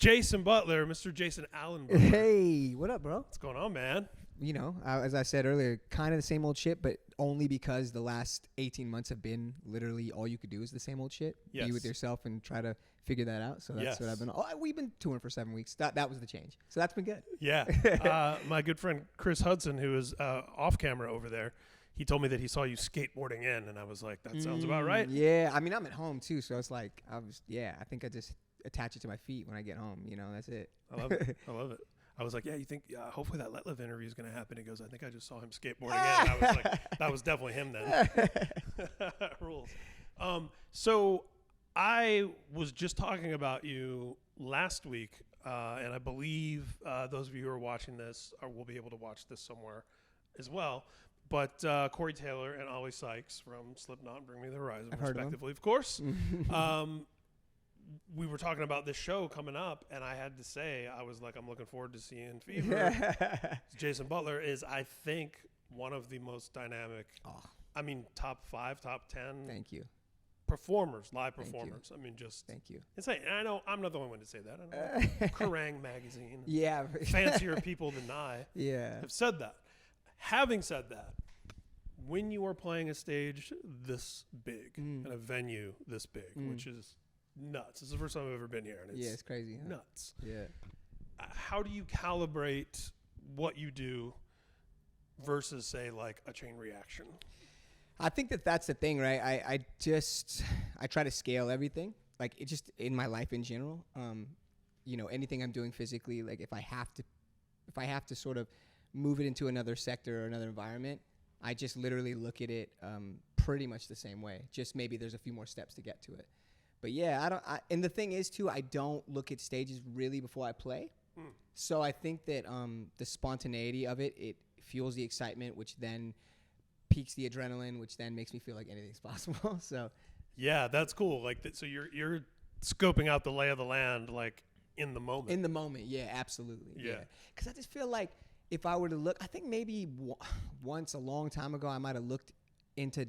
Jason Butler, Mr. Jason Aalon Butler. Hey, what up, bro? What's going on, man? You know, as I said earlier, kind of the same old shit, but only because the last 18 months have been literally all you could do is the same old shit. Yes. Be with yourself and try to figure that out. So that's what I've been. We've been touring for 7 weeks. That was the change. So that's been good. Yeah. My good friend Chris Hudson, who is off camera over there, he told me that he saw you skateboarding in, and I was like, that sounds about right. Yeah. I mean, I'm at home too, so it's like I think I just attach it to my feet when I get home. You know, that's it. I love it. I love it. I was like, yeah, you think hopefully that Letlive interview is going to happen. He goes, I think I just saw him skateboarding in. And I was like, that was definitely him then. Rules. So I was just talking about you last week, and I believe those of you who are watching this will be able to watch this somewhere as well. But Corey Taylor and Ollie Sykes from Slipknot and Bring Me the Horizon, respectively, of course. We were talking about this show coming up, and I had to say, I was like, I'm looking forward to seeing Fever. Jason Butler is, I think, one of the most dynamic, top 5, top 10. Thank you. Performers, live performers. I mean, just thank you. Insane. And I know I'm not the only one to say that. I know Kerrang! Magazine. Yeah. Fancier people than I have said that. Having said that, when you are playing a stage this big and a venue this big, which is nuts. It's the first time I've ever been here, and it's crazy. Huh? Nuts. Yeah. How do you calibrate what you do versus, say, like a chain reaction? I think that's the thing, right? I try to scale everything, like it just in my life in general. Anything I'm doing physically, like if I have to sort of move it into another sector or another environment, I just literally look at it pretty much the same way. Just maybe there's a few more steps to get to it. But yeah, and the thing is too, I don't look at stages really before I play. So I think that the spontaneity of it fuels the excitement, which then peaks the adrenaline, which then makes me feel like anything's possible. So yeah, that's cool. Like so you're scoping out the lay of the land, like in the moment. In the moment, yeah, absolutely. Yeah. Because I just feel like if I were to look, I think maybe once a long time ago, I might have looked into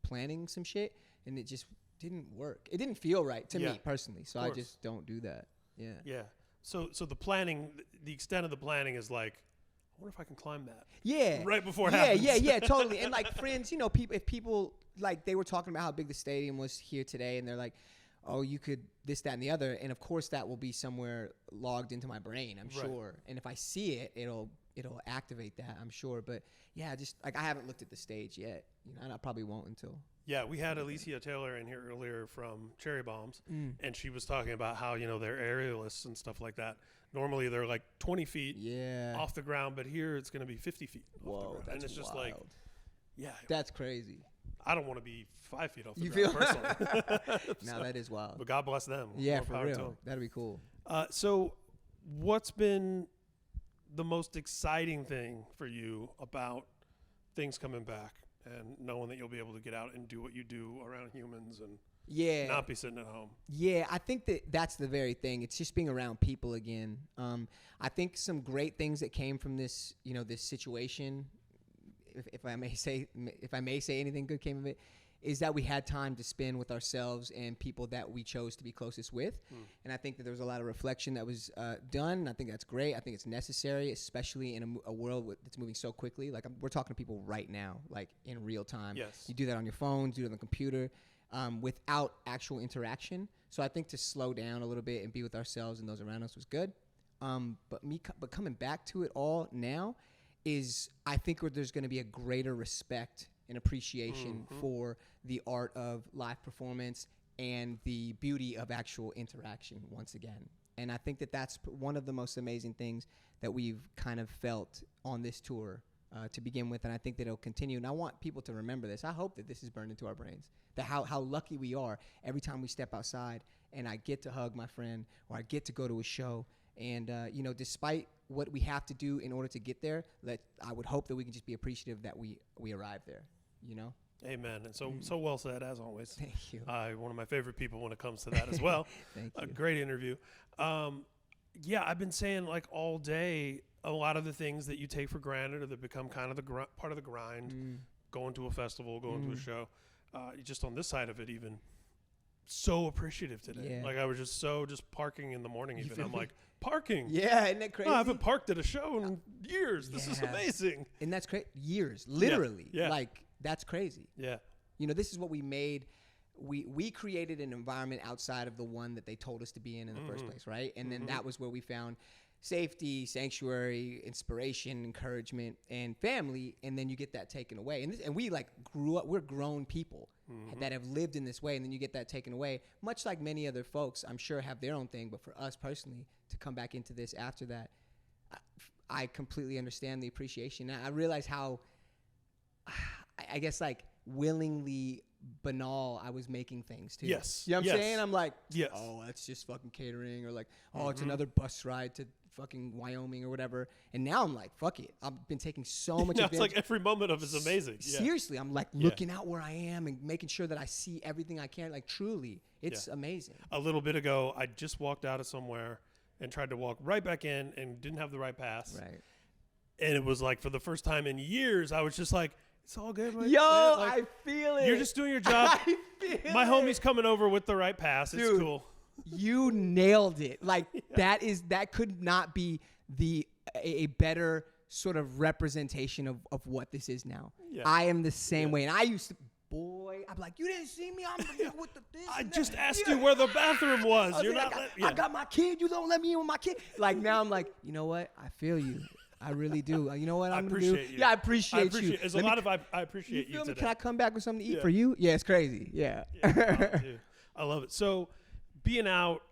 planning some shit, and it just didn't work. It didn't feel right to me personally, so I just don't do that. Yeah. Yeah. So the planning, the extent of the planning is like, I wonder if I can climb that. Yeah. Right before it happens. Yeah, totally. And like friends, people like they were talking about how big the stadium was here today, and they're like, oh, you could this, that, and the other, and of course that will be somewhere logged into my brain, I'm sure. And if I see it, it'll activate that, I'm sure. But yeah, just like I haven't looked at the stage yet, and I probably won't until. Yeah, we had Alicia Taylor in here earlier from Cherry Bombs, and she was talking about how, they're aerialists and stuff like that. Normally they're like 20 feet off the ground, but here it's going to be 50 feet off the ground. That's and it's just wild. That's crazy. I don't want to be 5 feet off the ground personally. Now that is wild. But God bless them. Yeah, for real. That'd be cool. So what's been the most exciting thing for you about things coming back and knowing that you'll be able to get out and do what you do around humans and not be sitting at home? Yeah, I think that's the very thing. It's just being around people again. I think some great things that came from this, this situation, if I may say anything good came of it, is that we had time to spend with ourselves and people that we chose to be closest with. And I think that there was a lot of reflection that was done. I think that's great. I think it's necessary, especially in a world that's moving so quickly. Like we're talking to people right now, like in real time. Yes. You do that on your phone, do it on the computer, without actual interaction. So I think to slow down a little bit and be with ourselves and those around us was good. But coming back to it all now is I think there's going to be a greater respect and appreciation for the art of live performance and the beauty of actual interaction once again. And I think that that's one of the most amazing things that we've kind of felt on this tour to begin with, and I think that it'll continue. And I want people to remember this. I hope that this is burned into our brains, that how lucky we are every time we step outside and I get to hug my friend or I get to go to a show. And, despite what we have to do in order to get there, I would hope that we can just be appreciative that we arrived there, Amen. And so well said, as always. Thank you. One of my favorite people when it comes to that as well. Thank you. A great interview. I've been saying like all day, a lot of the things that you take for granted or that become kind of the part of the grind, going to a festival, going to a show, just on this side of it even, so appreciative today. Yeah. Like I was just parking in the morning even. I'm like, parking? Yeah, isn't that crazy? No, I haven't parked at a show in years. This is amazing. And that's crazy. Years, literally. Yeah. Like, that's crazy. Yeah. You know, this is what we made. We created an environment outside of the one that they told us to be in the first place, right? And then that was where we found safety, sanctuary, inspiration, encouragement, and family. And then you get that taken away. And we like grew up. We're grown people that have lived in this way. And then you get that taken away. Much like many other folks, I'm sure, have their own thing. But for us personally, to come back into this after that, I completely understand the appreciation. I realize how, I guess, like willingly banal I was making things too. Yes. You know what I'm saying? I'm like, yes. Oh, that's just fucking catering, or like, oh, it's another bus ride to fucking Wyoming or whatever. And now I'm like, fuck it. I've been taking so much advantage. It's like every moment of it's amazing. Seriously, I'm like looking out where I am and making sure that I see everything I can. Like truly, it's amazing. A little bit ago, I just walked out of somewhere and tried to walk right back in and didn't have the right pass. Right. And it was like for the first time in years, I was just like, it's all good. Like, Yo, like, I feel it. You're just doing your job. I feel My it. homie's coming over with the right pass. It's Dude, cool. You nailed it. Like that could not be a better sort of representation of what this is now. Yeah. I am the same way. And I used to, I'm like, you didn't see me? I'm with the this. I just asked you where the bathroom was. You're not. I got my kid. You don't let me in with my kid. Like now I'm like, you know what? I feel you. I really do. You know what I'm going to do? You. Yeah, I appreciate you. There's a lot of I appreciate you today. Can I come back with something to eat for you? Yeah, it's crazy. Yeah. I love it. So being out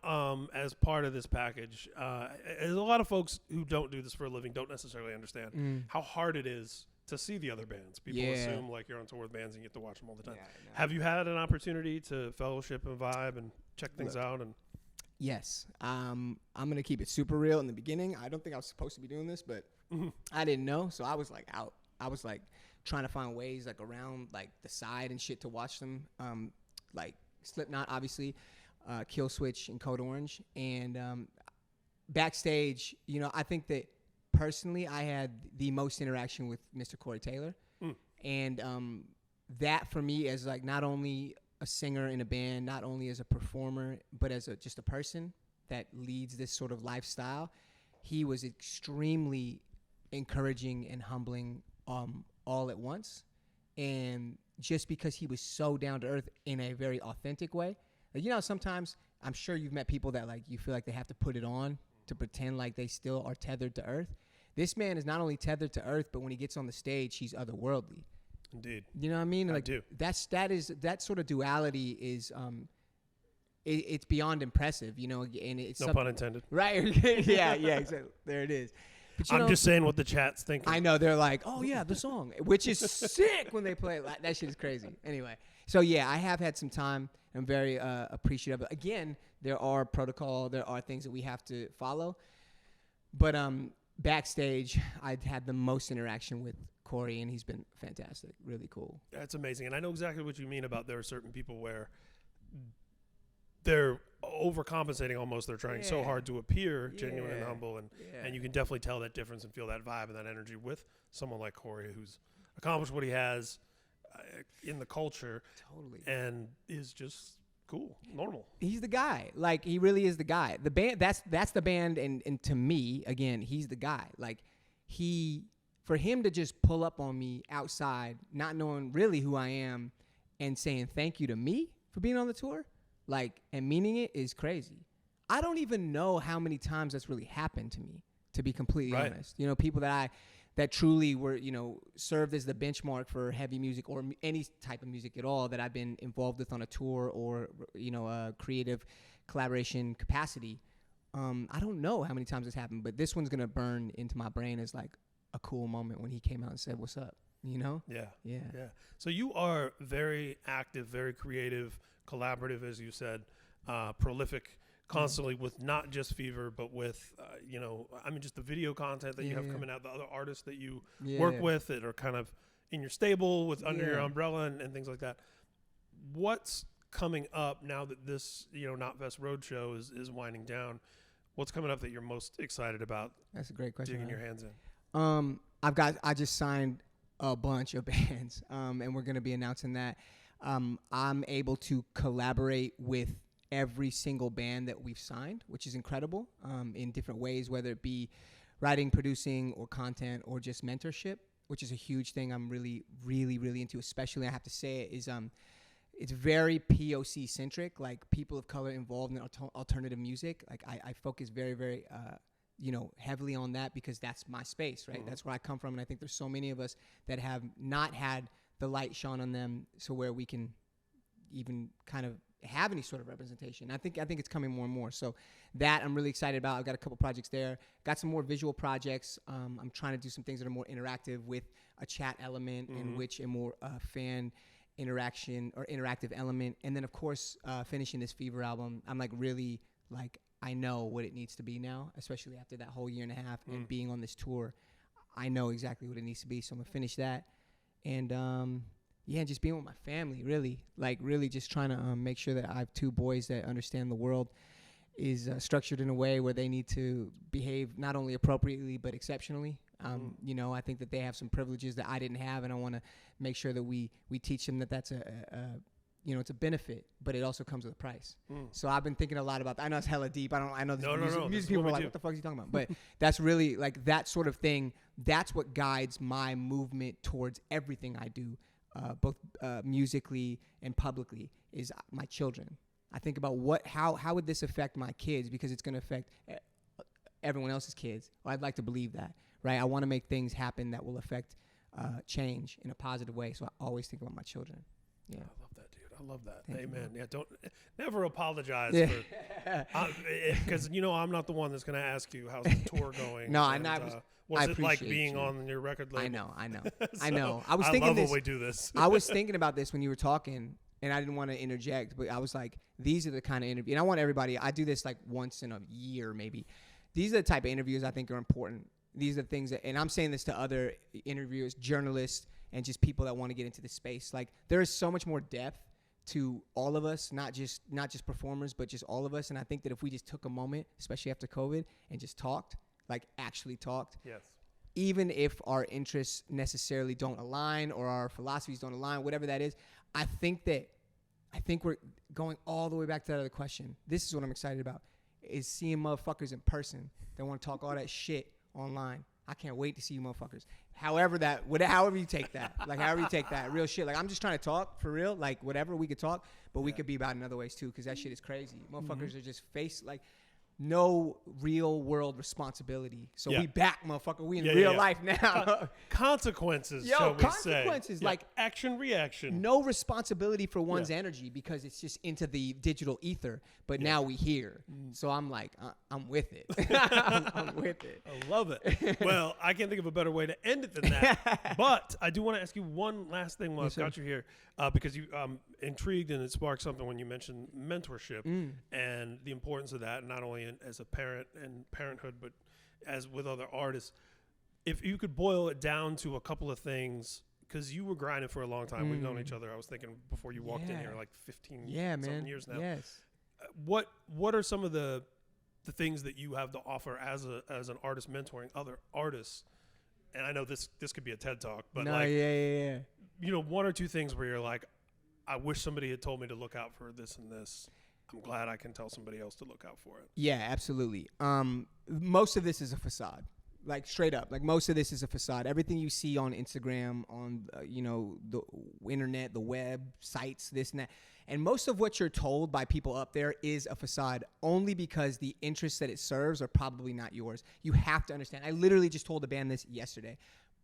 as part of this package, there's a lot of folks who don't do this for a living, don't necessarily understand how hard it is to see the other bands. People assume like you're on tour with bands and you get to watch them all the time. Yeah, have you had an opportunity to fellowship and vibe and check things out? And yes. I'm going to keep it super real in the beginning. I don't think I was supposed to be doing this, but I didn't know. So I was like out. I was like trying to find ways like around like the side and shit to watch them. Like Slipknot, obviously, Kill Switch and Code Orange. And backstage, you know, I think that personally I had the most interaction with Mr. Corey Taylor. And that for me as like not only a singer in a band, not only as a performer, but as just a person that leads this sort of lifestyle, he was extremely encouraging and humbling all at once. And just because he was so down to earth in a very authentic way, like, you know, sometimes I'm sure you've met people that like you feel like they have to put it on to pretend like they still are tethered to earth. This man is not only tethered to earth, but when he gets on the stage, he's otherworldly. Indeed. You know what I mean? Like, I do. That sort of duality is it's beyond impressive, you know, and it's no pun intended. Right. yeah, exactly. There it is. But, I'm just saying what the chat's thinking. I know they're like, oh yeah, the song, which is sick when they play it. That shit is crazy. Anyway, so yeah, I have had some time. I'm very appreciative. Again, there are protocol, there are things that we have to follow. But backstage, I've had the most interaction with Corey, and he's been fantastic. Really cool. That's amazing. And I know exactly what you mean about there are certain people where they're overcompensating almost. They're trying so hard to appear genuine and humble. And you can definitely tell that difference and feel that vibe and that energy with someone like Corey, who's accomplished what he has in the culture. Totally. And is just cool, normal. He's the guy. Like, he really is the guy. The band, that's the band. And to me, again, he's the guy. Like, for him to just pull up on me outside, not knowing really who I am, and saying thank you to me for being on the tour, like, and meaning it, is crazy. I don't even know how many times that's really happened to me, to be completely honest. You know, people that truly were, you know, served as the benchmark for heavy music or any type of music at all that I've been involved with on a tour or, you know, a creative collaboration capacity. I don't know how many times it's happened, but this one's going to burn into my brain as like a cool moment when he came out and said, "What's up?" You know? Yeah. So you are very active, very creative, collaborative, as you said, prolific, constantly with not just Fever, but with, you know, I mean, just the video content that you have coming out, the other artists that you work with that are kind of in your stable with under your umbrella and things like that. What's coming up now that this, you know, Knotfest Roadshow is winding down? What's coming up that you're most excited about? That's a great question. Digging your hands in. I just signed a bunch of bands, and we're going to be announcing that. I'm able to collaborate with every single band that we've signed, which is incredible, in different ways, whether it be writing, producing, or content, or just mentorship, which is a huge thing I'm really, really, really into. Especially, I have to say it is, it's very POC centric, like people of color involved in alternative music. Like I focus very, very, heavily on that because that's my space, right? Mm-hmm. That's where I come from, and I think there's so many of us that have not had the light shone on them, so where we can even kind of have any sort of representation. I think it's coming more and more. So that I'm really excited about. I've got a couple projects there. Got some more visual projects. I'm trying to do some things that are more interactive with a chat element, mm-hmm. in which a more fan interaction or interactive element. And then of course, finishing this Fever album, I'm like really like, I know what it needs to be now, especially after that whole year and a half and being on this tour. I know exactly what it needs to be. So I'm gonna finish that. And just being with my family, really just trying to make sure that I have two boys that understand the world is structured in a way where they need to behave not only appropriately but exceptionally. I think that they have some privileges that I didn't have, and I want to make sure that we teach them that that's it's a benefit, but it also comes with a price. So I've been thinking a lot about that. I know it's hella deep. I know music people are like, what the fuck is he talking about? But that's really like that sort of thing. That's what guides my movement towards everything I do, both musically and publicly, is my children. I think about how would this affect my kids, because it's going to affect everyone else's kids. Well, I'd like to believe that, right? I want to make things happen that will affect change in a positive way. So I always think about my children. Yeah. I love that, dude. I love that. Amen. Yeah, don't never apologize because I'm not the one that's going to ask you how's the tour going. No, was it like being on your record label? I know. I know. I love when we do this. I was thinking about this when you were talking, and I didn't want to interject, but I was like, these are the kind of interviews, and I want everybody, I do this like once in a year maybe. These are the type of interviews I think are important. These are the things that, and I'm saying this to other interviewers, journalists, and just people that want to get into this space. Like, there is so much more depth to all of us, not just performers, but just all of us. And I think that if we just took a moment, especially after COVID, and just talked, like actually talked, yes, even if our interests necessarily don't align or our philosophies don't align, whatever that is, I think we're going all the way back to that other question. This is what I'm excited about, is seeing motherfuckers in person that want to talk all that shit online. I can't wait to see you motherfuckers. However you take that, real shit. Like, I'm just trying to talk for real, like whatever, we could talk, but we could be about in other ways too, because that shit is crazy. Motherfuckers are just like no real world responsibility. So we back, motherfucker. We in real life now. Consequences, shall we say. Like action, reaction. No responsibility for one's energy, because it's just into the digital ether. But now we here. So I'm like, I'm with it. I'm with it. I love it. Well, I can't think of a better way to end it than that. But I do want to ask you one last thing while I've got you here, because you intrigued, and it sparked something when you mentioned mentorship and the importance of that, not only as a parent and parenthood, but as with other artists. If you could boil it down to a couple of things, because you were grinding for a long time. We've known each other, I was thinking, before you walked in here, like 15 something years now. Yes. What are some of the things that you have to offer as an artist mentoring other artists? And I know this could be a TED Talk, but one or two things where you're like, I wish somebody had told me to look out for this and this. I'm glad I can tell somebody else to look out for it. Yeah, absolutely. Most of this is a facade. Like, straight up. Like, most of this is a facade. Everything you see on Instagram, on, the internet, the web, sites, this and that. And most of what you're told by people up there is a facade, only because the interests that it serves are probably not yours. You have to understand. I literally just told the band this yesterday.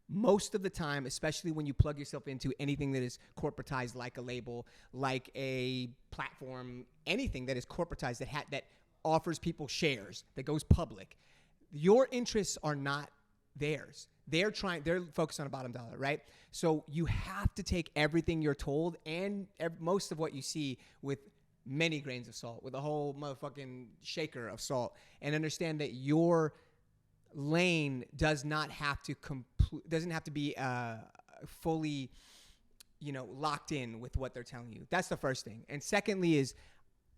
Most of the time, especially when you plug yourself into anything that is corporatized, like a label, like a platform, anything that is corporatized, that offers people shares, that goes public, your interests are not theirs. They're focused on a bottom dollar, right? So you have to take everything you're told and most of what you see with many grains of salt, with a whole motherfucking shaker of salt, and understand that your lane does not have to be fully, locked in with what they're telling you. That's the first thing. And secondly is,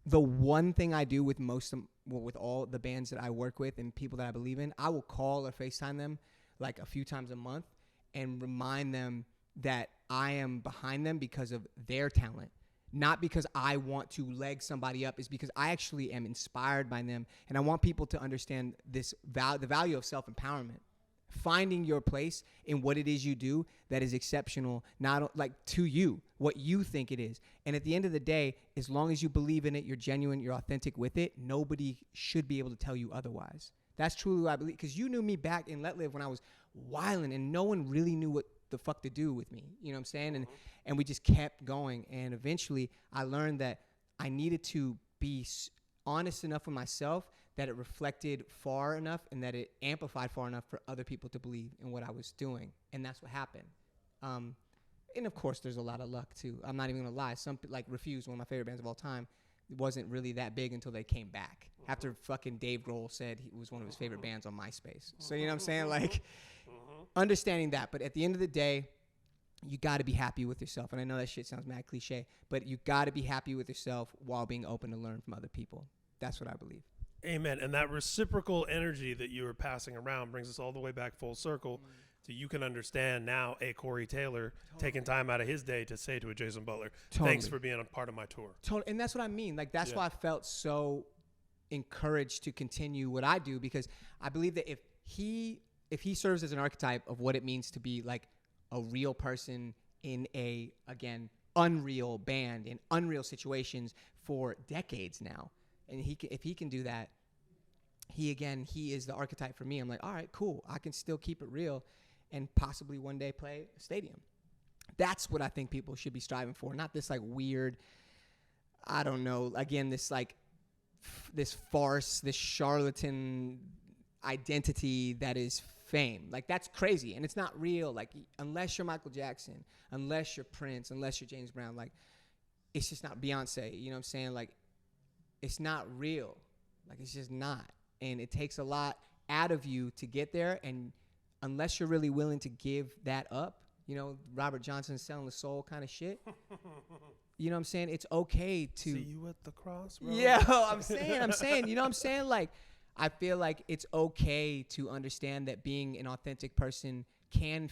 the one thing I do with with all the bands that I work with and people that I believe in, I will call or FaceTime them like a few times a month and remind them that I am behind them because of their talent, not because I want to leg somebody up. Is because I actually am inspired by them, and I want people to understand the value of self-empowerment. Finding your place in what it is you do that is exceptional, not like to you, what you think it is. And at the end of the day, as long as you believe in it, you're genuine, you're authentic with it, nobody should be able to tell you otherwise. That's truly what I believe. Because you knew me back in Let Live when I was wilding and no one really knew what the fuck to do with me. You know what I'm saying? And we just kept going. And eventually I learned that I needed to be honest enough with myself that it reflected far enough and that it amplified far enough for other people to believe in what I was doing. And that's what happened. And of course, there's a lot of luck too. I'm not even gonna lie. Some like Refused, one of my favorite bands of all time, it wasn't really that big until they came back. After fucking Dave Grohl said it was one of his favorite bands on MySpace. So you know what I'm saying? Like understanding that. But at the end of the day, you got to be happy with yourself. And I know that shit sounds mad cliche, but you got to be happy with yourself while being open to learn from other people. That's what I believe. Amen. And that reciprocal energy that you were passing around brings us all the way back full circle. So you can understand now a Corey Taylor taking time out of his day to say to a Jason Butler, thanks for being a part of my tour. And that's what I mean. Like, that's why I felt so encouraged to continue what I do, because I believe that if he serves as an archetype of what it means to be like a real person in a, again, unreal band in unreal situations for decades now, and if he can do that, he is the archetype for me. I'm like, all right, cool. I can still keep it real and possibly one day play a stadium. That's what I think people should be striving for. Not this like weird, I don't know, again, this like this farce, this charlatan identity that is fame. Like, that's crazy. And it's not real. Like, unless you're Michael Jackson, unless you're Prince, unless you're James Brown, like, it's just not Beyonce. You know what I'm saying? Like, it's not real. Like, it's just not. And it takes a lot out of you to get there. And unless you're really willing to give that up, you know, Robert Johnson selling the soul kind of shit. You know what I'm saying? It's okay to see you at the cross, bro. Yeah, I'm saying, you know what I'm saying? Like, I feel like it's okay to understand that being an authentic person can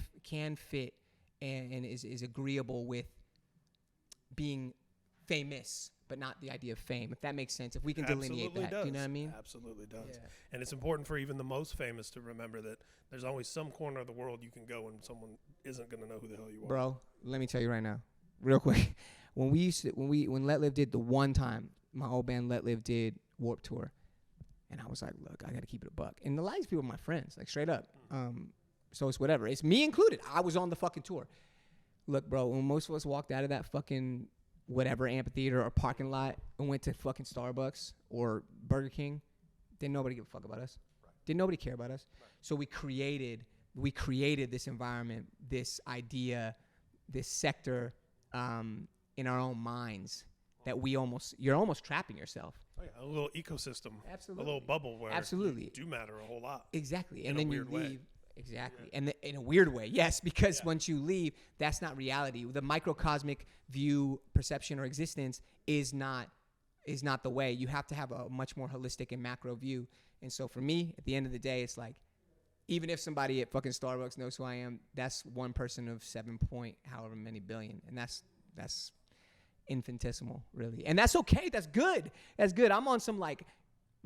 fit and is agreeable with being famous, but not the idea of fame, if that makes sense. If we can delineate that, does. You know what I mean? Absolutely does. Yeah. And it's important for even the most famous to remember that there's always some corner of the world you can go and someone isn't going to know who the hell you are. Bro, let me tell you right now, real quick. When Let Live did the one time, my old band Let Live did Warped Tour, and I was like, look, I got to keep it a buck. And a lot of these people are my friends, like straight up. So it's whatever. It's me included. I was on the fucking tour. Look, bro, when most of us walked out of that fucking whatever amphitheater or parking lot and went to fucking Starbucks or Burger King, didn't nobody give a fuck about us. Right. Didn't nobody care about us. Right. So we created this environment, this idea, this sector in our own minds that you're almost trapping yourself. Oh, yeah, a little ecosystem. Absolutely. A little bubble where you do matter a whole lot. Exactly. And then you leave. Exactly. Yeah. And in a weird way, yes, because once you leave, that's not reality. The microcosmic view, perception, or existence is not the way. You have to have a much more holistic and macro view. And so for me, at the end of the day, it's like, even if somebody at fucking Starbucks knows who I am, that's one person of 7 point however many billion. And that's infinitesimal, really. And that's okay. That's good. That's good. I'm on some like,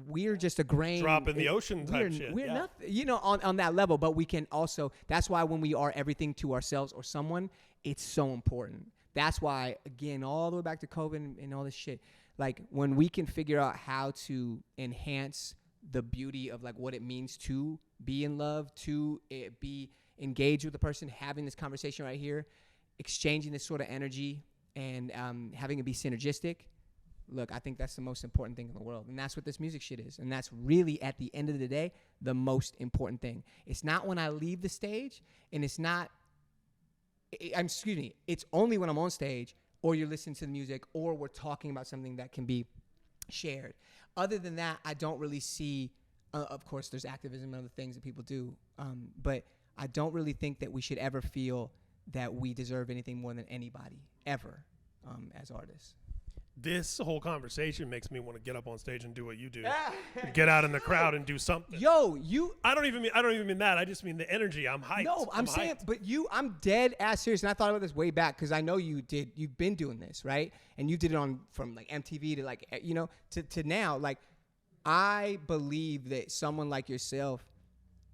we're just a grain. Drop in the ocean type shit. We're nothing, you know, on that level. But we can also, that's why when we are everything to ourselves or someone, it's so important. That's why, again, all the way back to COVID and all this shit, like when we can figure out how to enhance the beauty of like what it means to be in love, to be engaged with the person, having this conversation right here, exchanging this sort of energy and having it be synergistic. Look, I think that's the most important thing in the world. And that's what this music shit is. And that's really, at the end of the day, the most important thing. It's not when I leave the stage, and it's not, it's only when I'm on stage, or you're listening to the music, or we're talking about something that can be shared. Other than that, I don't really see, of course, there's activism and other things that people do, but I don't really think that we should ever feel that we deserve anything more than anybody, ever, as artists. this whole conversation makes me want to get up on stage and do what you do. Get out in the crowd and do something. Yo, I don't even mean that. I just mean the energy. I'm hyped. No, I'm saying, hyped. but I'm dead ass serious, and I thought about this way back because I know you've been doing this, right? And you did it from like MTV to like, to now. Like, I believe that someone like yourself,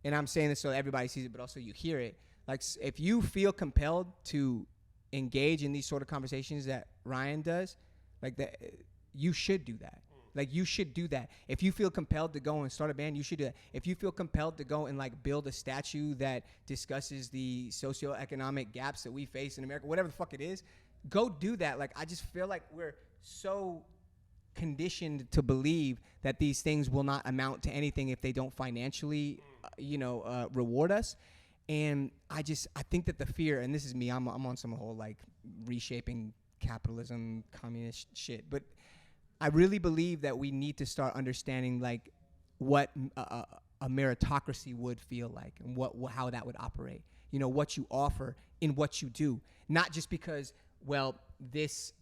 and I'm saying this so everybody sees it, but also you hear it. Like, if you feel compelled to engage in these sort of conversations that Ryan does, like that, you should do that. Like, you should do that. If you feel compelled to go and start a band, you should do that. If you feel compelled to go and like build a statue that discusses the socioeconomic gaps that we face in America, whatever the fuck it is, go do that. Like, I just feel like we're so conditioned to believe that these things will not amount to anything if they don't financially, reward us. And I think that the fear, and this is me, I'm on some whole like reshaping capitalism, communist shit, but I really believe that we need to start understanding like what a meritocracy would feel like and how that would operate. What you offer in what you do, not just because, well, this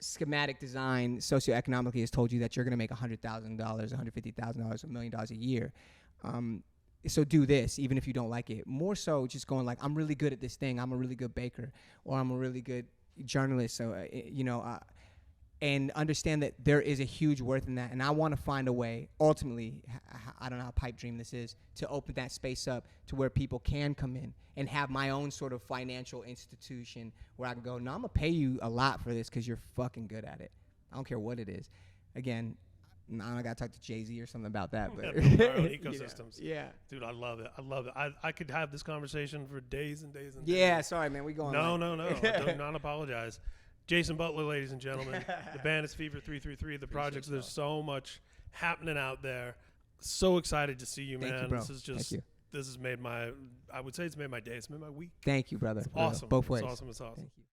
schematic design socioeconomically has told you that you're going to make $100,000, $150,000, $1 million a year. So do this, even if you don't like it. More so just going like, I'm really good at this thing. I'm a really good baker, or I'm a really good journalist. So, and understand that there is a huge worth in that. And I want to find a way, ultimately, I don't know how pipe dream this is, to open that space up to where people can come in and have my own sort of financial institution where I can go, no, I'm going to pay you a lot for this because you're fucking good at it. I don't care what it is. Again, I got to talk to Jay-Z or something about that. But our own ecosystems. Yeah. Dude, I love it. I could have this conversation for days and days and days. days. Sorry, man. We going No. I do not apologize. Jason Butler, ladies and gentlemen. The band is Fever 333. The projects, there's so much happening out there. So excited to see you, man. Thank you, bro. This is just, this has made I would say it's made my day. It's made my week. Thank you, brother. It's awesome. Both ways. It's awesome. Thank you.